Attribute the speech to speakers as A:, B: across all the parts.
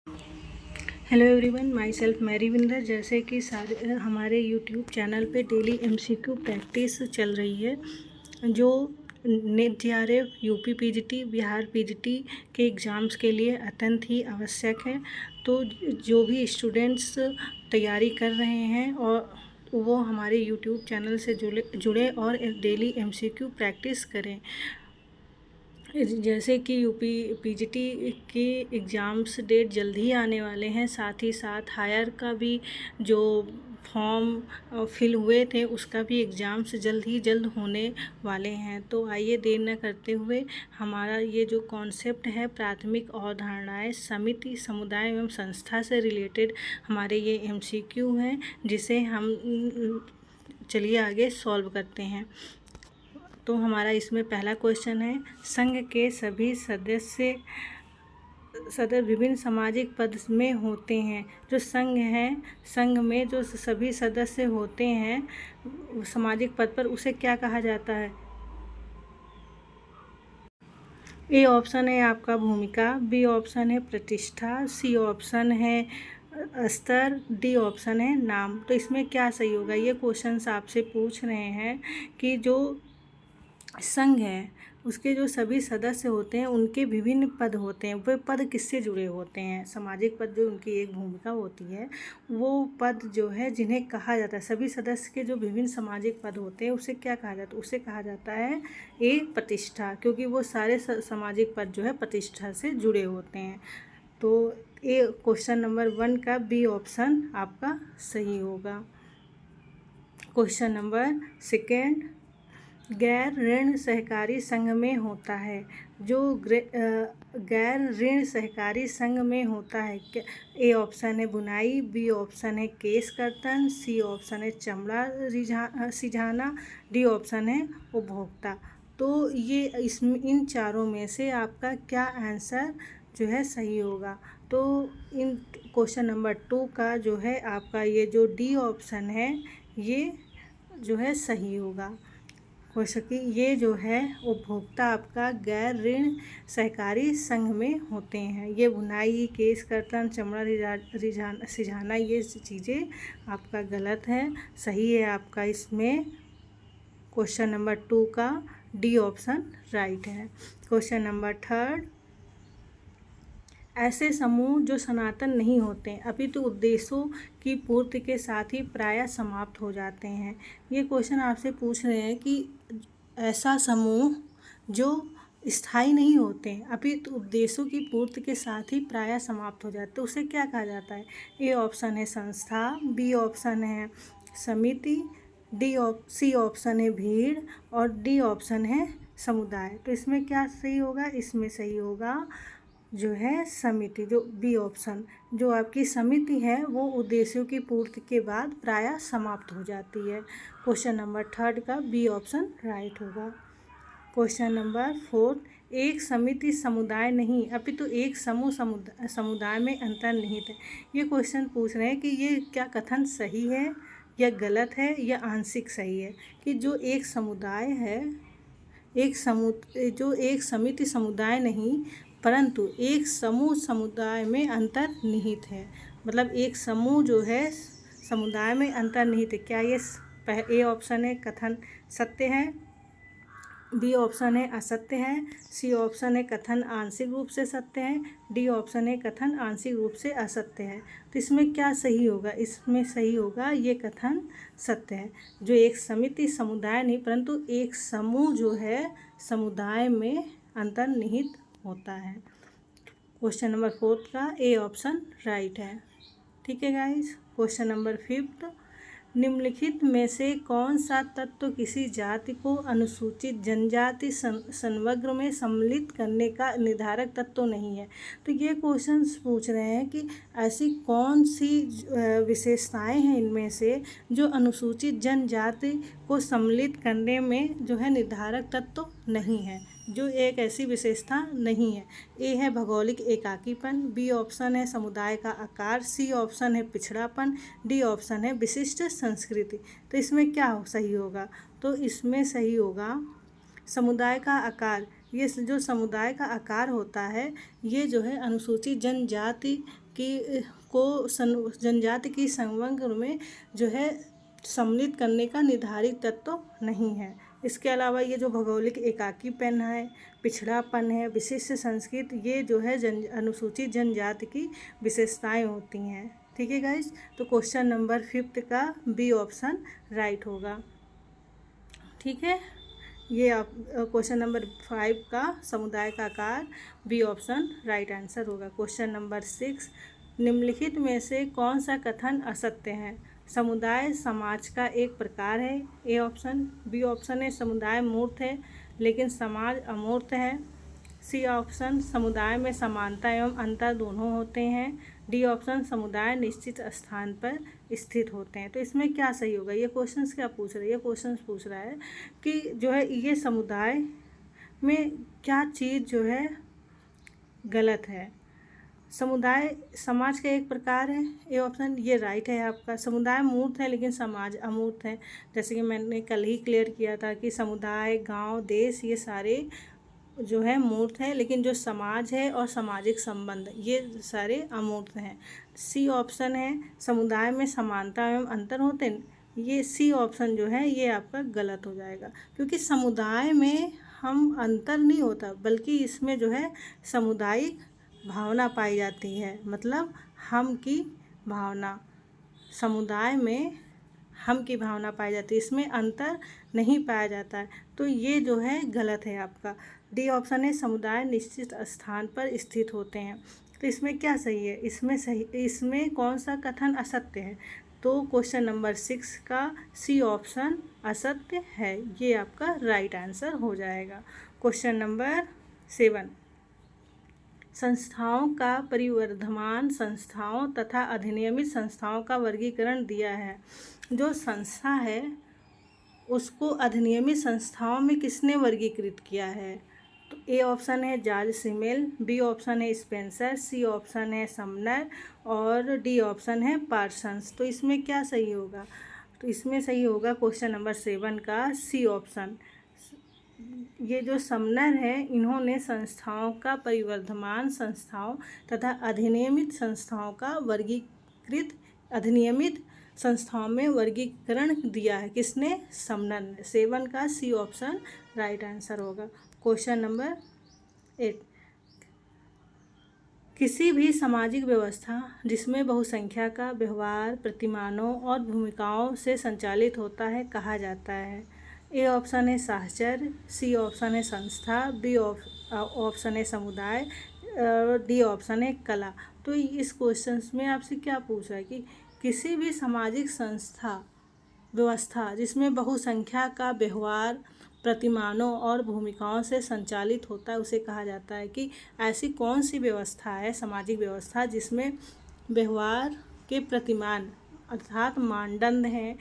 A: Hello everyone, myself Mary Vinder. जैसे कि सारे हमारे यूट्यूब चैनल पे डेली एमसीक्यू प्रैक्टिस चल रही है, जो NET JRF, UP PGT, Bihar PGT के एग्ज़ाम्स के लिए अत्यंत ही आवश्यक है। तो जो भी स्टूडेंट्स तैयारी कर रहे हैं और वो हमारे यूट्यूब चैनल से जुड़े और डेली एमसीक्यू प्रैक्टिस करें। जैसे कि यूपी पीजीटी के एग्ज़ाम्स डेट जल्द ही आने वाले हैं, साथ ही साथ हायर का भी जो फॉर्म फिल हुए थे उसका भी एग्ज़ाम्स जल्द होने वाले हैं। तो आइए देर न करते हुए हमारा ये जो कॉन्सेप्ट है प्राथमिक अवधारणाएं समिति, समुदाय एवं संस्था से रिलेटेड हमारे ये एमसीक्यू हैं, जिसे हम चलिए आगे सॉल्व करते हैं। तो हमारा इसमें पहला क्वेश्चन है, संघ के सभी सदस्य विभिन्न सामाजिक पद में होते हैं। जो संघ है, संघ में जो सभी सदस्य होते हैं सामाजिक पद पर, उसे क्या कहा जाता है? ए ऑप्शन है आपका भूमिका, बी ऑप्शन है प्रतिष्ठा, सी ऑप्शन है स्तर, डी ऑप्शन है नाम। तो इसमें क्या सही होगा? ये क्वेश्चंस आपसे पूछ रहे हैं कि जो संघ है उसके जो सभी सदस्य होते हैं उनके विभिन्न पद होते हैं। वे पद किससे जुड़े होते हैं? सामाजिक पद जो उनकी एक भूमिका होती है, वो पद जो है जिन्हें कहा जाता है, सभी सदस्य के जो विभिन्न सामाजिक पद होते हैं उसे क्या कहा जाता है? उसे कहा जाता है ए प्रतिष्ठा, क्योंकि वो सारे सामाजिक पद जो है प्रतिष्ठा से जुड़े होते हैं। तो ए क्वेश्चन नंबर 1 का बी ऑप्शन आपका सही होगा। क्वेश्चन नंबर 2, गैर ऋण सहकारी संघ में होता है। जो गैर ऋण सहकारी संघ में होता है, ए ऑप्शन है बुनाई, बी ऑप्शन है केश कर्तन, सी ऑप्शन है चमड़ा सिझाना, डी ऑप्शन है उपभोक्ता। तो ये इसमें इन चारों में से आपका क्या आंसर जो है सही होगा? तो इन क्वेश्चन नंबर 2 का जो है आपका ये जो डी ऑप्शन है ये जो है सही होगा। हो सके ये जो है उपभोक्ता आपका गैर ऋण सहकारी संघ में होते हैं। ये बुनाई, केश कर्तन, चमड़ा सिझाना ये चीज़ें आपका गलत है। सही है आपका इसमें क्वेश्चन नंबर 2 का डी ऑप्शन राइट है। क्वेश्चन नंबर 3, ऐसे समूह जो सनातन नहीं होते अपितु उद्देश्यों की पूर्ति के साथ ही प्रायः समाप्त हो जाते हैं। ये क्वेश्चन आपसे पूछ रहे हैं कि ऐसा समूह जो स्थायी नहीं होते अपितु उद्देश्यों की पूर्ति के साथ ही प्रायः समाप्त हो जाते हैं, उसे क्या कहा जाता है? ए ऑप्शन है संस्था, बी ऑप्शन है समिति, सी ऑप्शन है भीड़ और डी ऑप्शन है समुदाय। तो इसमें क्या सही होगा? इसमें सही होगा जो है समिति, जो बी ऑप्शन। जो आपकी समिति है वो उद्देश्यों की पूर्ति के बाद प्रायः समाप्त हो जाती है। क्वेश्चन नंबर 3 का बी ऑप्शन राइट होगा। क्वेश्चन नंबर 4, एक समिति समुदाय नहीं अपितु एक समूह समुदाय में अंतर्निहित है। ये क्वेश्चन पूछ रहे हैं कि ये क्या कथन सही है या गलत है या आंशिक सही है? कि जो एक समुदाय है, जो एक समिति समुदाय नहीं परंतु एक समूह समुदाय में अंतर्निहित है। मतलब एक समूह जो है समुदाय में अंतर्निहित है। क्या ये ए ऑप्शन है कथन सत्य है, बी ऑप्शन है असत्य है, सी ऑप्शन है कथन आंशिक रूप से सत्य है, डी ऑप्शन है कथन आंशिक रूप से असत्य है? तो इसमें क्या सही होगा? इसमें सही होगा ये कथन सत्य है। जो एक समिति समुदाय नहीं परंतु एक समूह जो है समुदाय में अंतर्निहित होता है। क्वेश्चन नंबर 4 का ए ऑप्शन राइट है। ठीक है गाइस। क्वेश्चन नंबर 5, निम्नलिखित में से कौन सा तत्व किसी जाति को अनुसूचित जनजाति संवर्ग में सम्मिलित करने का निर्धारक तत्व नहीं है? तो ये क्वेश्चंस पूछ रहे हैं कि ऐसी कौन सी विशेषताएं हैं इनमें से जो अनुसूचित जनजाति को सम्मिलित करने में जो है निर्धारक तत्व नहीं है, जो एक ऐसी विशेषता नहीं है। ए है भौगोलिक एकाकीपन, बी ऑप्शन है समुदाय का आकार, सी ऑप्शन है पिछड़ापन, डी ऑप्शन है विशिष्ट संस्कृति। तो इसमें क्या सही होगा? तो इसमें सही होगा समुदाय का आकार। ये जो समुदाय का आकार होता है ये जो है अनुसूचित जनजाति की को जनजाति की समग्र में जो है सम्मिलित करने का निर्धारित तत्व नहीं है। इसके अलावा ये जो भौगोलिक एकाकीपन है, पिछड़ापन है, विशिष्ट संस्कृति, ये जो है अनुसूचित जनजाति की विशेषताएं होती हैं। ठीक है गाइज, तो क्वेश्चन नंबर 5 का बी ऑप्शन राइट होगा। ठीक है, ये आप क्वेश्चन नंबर 5 का समुदाय का आकार बी ऑप्शन राइट आंसर होगा। क्वेश्चन नंबर 6, निम्नलिखित में से कौन सा कथन असत्य है? समुदाय समाज का एक प्रकार है, ए ऑप्शन। बी ऑप्शन है समुदाय मूर्त है लेकिन समाज अमूर्त है। सी ऑप्शन समुदाय में समानता एवं अंतर दोनों होते हैं। डी ऑप्शन समुदाय निश्चित स्थान पर स्थित होते हैं। तो इसमें क्या सही होगा? ये क्वेश्चंस क्या पूछ रहा है? ये क्वेश्चंस पूछ रहा है कि जो है ये समुदाय में क्या चीज़ जो है गलत है। समुदाय समाज का एक प्रकार है, ये ऑप्शन ये राइट है आपका। समुदाय मूर्त है लेकिन समाज अमूर्त है। जैसे कि मैंने कल ही क्लियर किया था कि समुदाय, गांव, देश ये सारे जो है मूर्त है, लेकिन जो समाज है और सामाजिक संबंध ये सारे अमूर्त हैं। सी ऑप्शन है समुदाय में समानता एवं अंतर होते हैं, ये सी ऑप्शन जो है ये आपका गलत हो जाएगा, क्योंकि समुदाय में हम अंतर नहीं होता बल्कि इसमें जो है सामुदायिक भावना पाई जाती है। मतलब हम की भावना, समुदाय में हम की भावना पाई जाती है, इसमें अंतर नहीं पाया जाता है। तो ये जो है गलत है आपका। डी ऑप्शन है समुदाय निश्चित स्थान पर स्थित होते हैं। तो इसमें क्या सही है? इसमें कौन सा कथन असत्य है? तो क्वेश्चन नंबर 6 का सी ऑप्शन असत्य है, ये आपका राइट आंसर हो जाएगा। क्वेश्चन नंबर 7, संस्थाओं का परिवर्धमान संस्थाओं तथा अधिनियमित संस्थाओं का वर्गीकरण दिया है। जो संस्था है उसको अधिनियमित संस्थाओं में किसने वर्गीकृत किया है? तो ए ऑप्शन है जॉर्ज सिमेल, बी ऑप्शन है स्पेंसर, सी ऑप्शन है समनर और डी ऑप्शन है पार्सन्स। तो इसमें क्या सही होगा? तो इसमें सही होगा क्वेश्चन नंबर 7 का सी ऑप्शन। ये जो समनर है इन्होंने संस्थाओं का परिवर्धमान संस्थाओं तथा अधिनियमित संस्थाओं का अधिनियमित संस्थाओं में वर्गीकरण दिया है। किसने? समनर ने। 7 का सी ऑप्शन राइट आंसर होगा। क्वेश्चन नंबर 8, किसी भी सामाजिक व्यवस्था जिसमें बहुसंख्या का व्यवहार प्रतिमानों और भूमिकाओं से संचालित होता है कहा जाता है। ए ऑप्शन है साहचर्य, सी ऑप्शन है संस्था, बी ऑप्शन है समुदाय, डी ऑप्शन है कला। तो इस क्वेश्चन में आपसे क्या पूछ रहा है कि किसी भी सामाजिक संस्था व्यवस्था जिसमें बहुसंख्या का व्यवहार प्रतिमानों और भूमिकाओं से संचालित होता है उसे कहा जाता है कि ऐसी कौन सी व्यवस्था है, सामाजिक व्यवस्था जिसमें व्यवहार के प्रतिमान अर्थात मानदंड हैं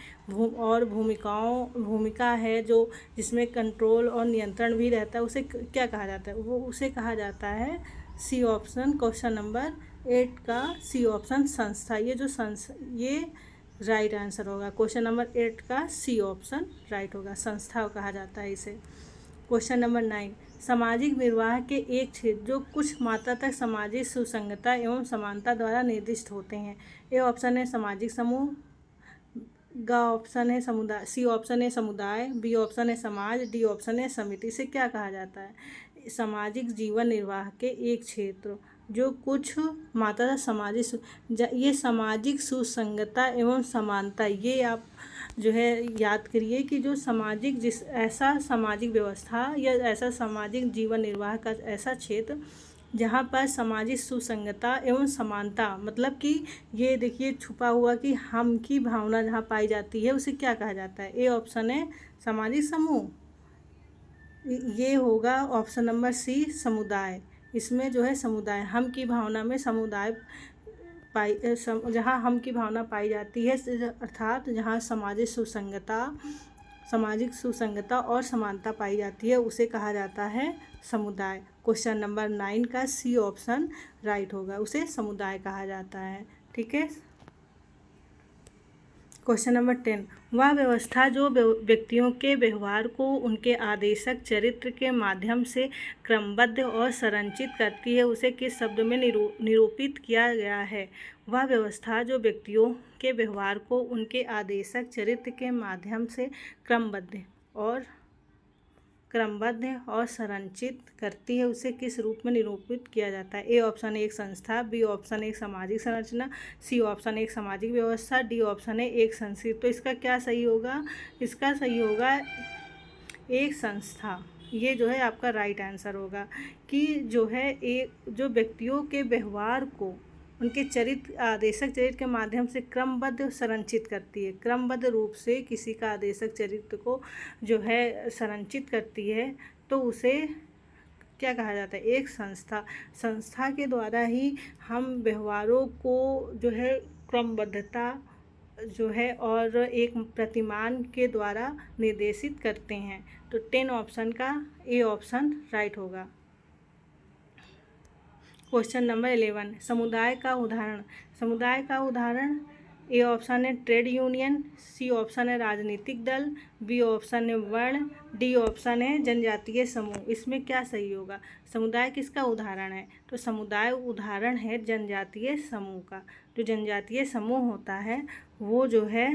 A: और भूमिका है जो जिसमें कंट्रोल और नियंत्रण भी रहता है, उसे क्या कहा जाता है? वो उसे कहा जाता है सी ऑप्शन। क्वेश्चन नंबर 8 का सी ऑप्शन संस्था। ये राइट आंसर होगा। क्वेश्चन नंबर 8 का सी ऑप्शन राइट होगा, संस्था कहा जाता है इसे। क्वेश्चन नंबर 9, सामाजिक निर्वाह के एक क्षेत्र जो कुछ मात्रा तक सामाजिक सुसंगता एवं समानता द्वारा निर्दिष्ट होते हैं। ए ऑप्शन है सामाजिक समूह, गा ऑप्शन है समुदाय, सी ऑप्शन है समुदाय, बी ऑप्शन है समाज, डी ऑप्शन है समिति। इसे क्या कहा जाता है? सामाजिक जीवन निर्वाह के एक क्षेत्र जो कुछ मात्रा ये सामाजिक सुसंगता एवं समानता, ये आप जो है याद करिए कि जो ऐसा सामाजिक व्यवस्था या ऐसा सामाजिक जीवन निर्वाह का ऐसा क्षेत्र जहाँ पर सामाजिक सुसंगता एवं समानता, मतलब कि ये देखिए छुपा हुआ कि हम की भावना जहाँ पाई जाती है उसे क्या कहा जाता है? ए ऑप्शन है सामाजिक समूह, ये होगा ऑप्शन नंबर सी समुदाय। इसमें जो है समुदाय, हम की भावना में समुदाय जहाँ हम की भावना पाई जाती है अर्थात जहाँ सामाजिक सुसंगता और समानता पाई जाती है उसे कहा जाता है समुदाय। क्वेश्चन नंबर 9 का सी ऑप्शन राइट होगा, उसे समुदाय कहा जाता है। ठीक है। क्वेश्चन नंबर 10, वह व्यवस्था जो व्यक्तियों के व्यवहार को उनके आदेशक चरित्र के माध्यम से क्रमबद्ध और संरचित करती है उसे किस शब्द में निरूपित किया गया है? वह व्यवस्था जो व्यक्तियों के व्यवहार को उनके आदेशक चरित्र के माध्यम से क्रमबद्ध और संरचित करती है उसे किस रूप में निरूपित किया जाता है? ए ऑप्शन है एक संस्था, बी ऑप्शन है एक सामाजिक संरचना, सी ऑप्शन है एक सामाजिक व्यवस्था, डी ऑप्शन है एक संस्कृति। तो इसका क्या सही होगा? इसका सही होगा एक संस्था। ये जो है आपका राइट आंसर होगा कि जो है एक जो व्यक्तियों के व्यवहार को उनके आदेशक चरित्र के माध्यम से क्रमबद्ध संरचित करती है, क्रमबद्ध रूप से किसी का आदेशक चरित्र को जो है संरचित करती है तो उसे क्या कहा जाता है? एक संस्था। संस्था के द्वारा ही हम व्यवहारों को जो है क्रमबद्धता जो है और एक प्रतिमान के द्वारा निर्देशित करते हैं। तो 10 ऑप्शन का ए ऑप्शन राइट होगा। क्वेश्चन नंबर 11, समुदाय का उदाहरण। समुदाय का उदाहरण ए ऑप्शन है ट्रेड यूनियन, सी ऑप्शन है राजनीतिक दल, बी ऑप्शन है वर्ण, डी ऑप्शन है जनजातीय समूह। इसमें क्या सही होगा? समुदाय किसका उदाहरण है? तो समुदाय उदाहरण है जनजातीय समूह का। जो जनजातीय समूह होता है वो जो है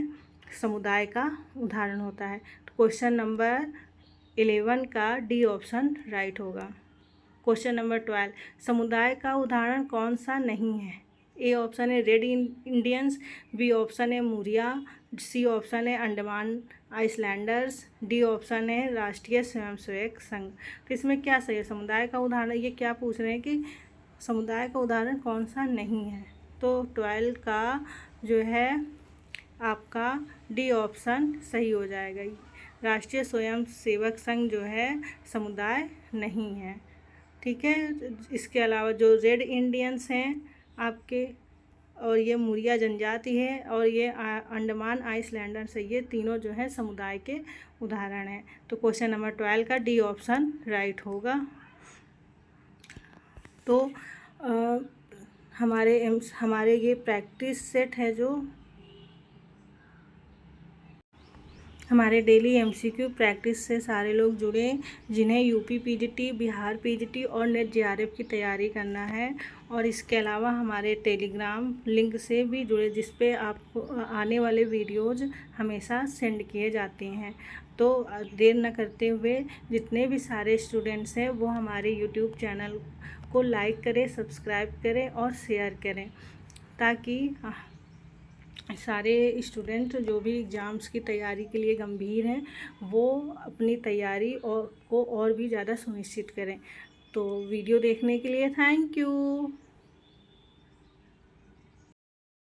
A: समुदाय का उदाहरण होता है। तो क्वेश्चन नंबर 11 का डी ऑप्शन राइट होगा। क्वेश्चन नंबर 12, समुदाय का उदाहरण कौन सा नहीं है? ए ऑप्शन है रेड इंडियंस, बी ऑप्शन है मुरिया, सी ऑप्शन है अंडमान आइसलैंडर्स, डी ऑप्शन है राष्ट्रीय स्वयंसेवक संघ। तो इसमें क्या सही है? समुदाय का उदाहरण ये क्या पूछ रहे हैं कि समुदाय का उदाहरण कौन सा नहीं है? तो 12 का जो है आपका डी ऑप्शन सही हो जाएगा। राष्ट्रीय स्वयंसेवक संघ जो है समुदाय नहीं है। ठीक है, इसके अलावा जो रेड इंडियंस हैं आपके और ये मुरिया जनजाति है और ये अंडमान आइसलैंडर्स है, ये तीनों जो है समुदाय के उदाहरण हैं। तो क्वेश्चन नंबर 12 का डी ऑप्शन राइट होगा। तो हमारे ये प्रैक्टिस सेट है जो हमारे डेली एमसीक्यू प्रैक्टिस से सारे लोग जुड़े जिन्हें यूपी पीजीटी, बिहार पीजीटी और नेट जेआरएफ की तैयारी करना है। और इसके अलावा हमारे टेलीग्राम लिंक से भी जुड़े जिस पे आपको आने वाले वीडियोज़ हमेशा सेंड किए जाते हैं। तो देर न करते हुए जितने भी सारे स्टूडेंट्स हैं वो हमारे यूट्यूब चैनल को लाइक करें, सब्सक्राइब करें और शेयर करें ताकि सारे स्टूडेंट जो भी एग्ज़ाम्स की तैयारी के लिए गंभीर हैं वो अपनी तैयारी को और भी ज़्यादा सुनिश्चित करें। तो वीडियो देखने के लिए थैंक यू।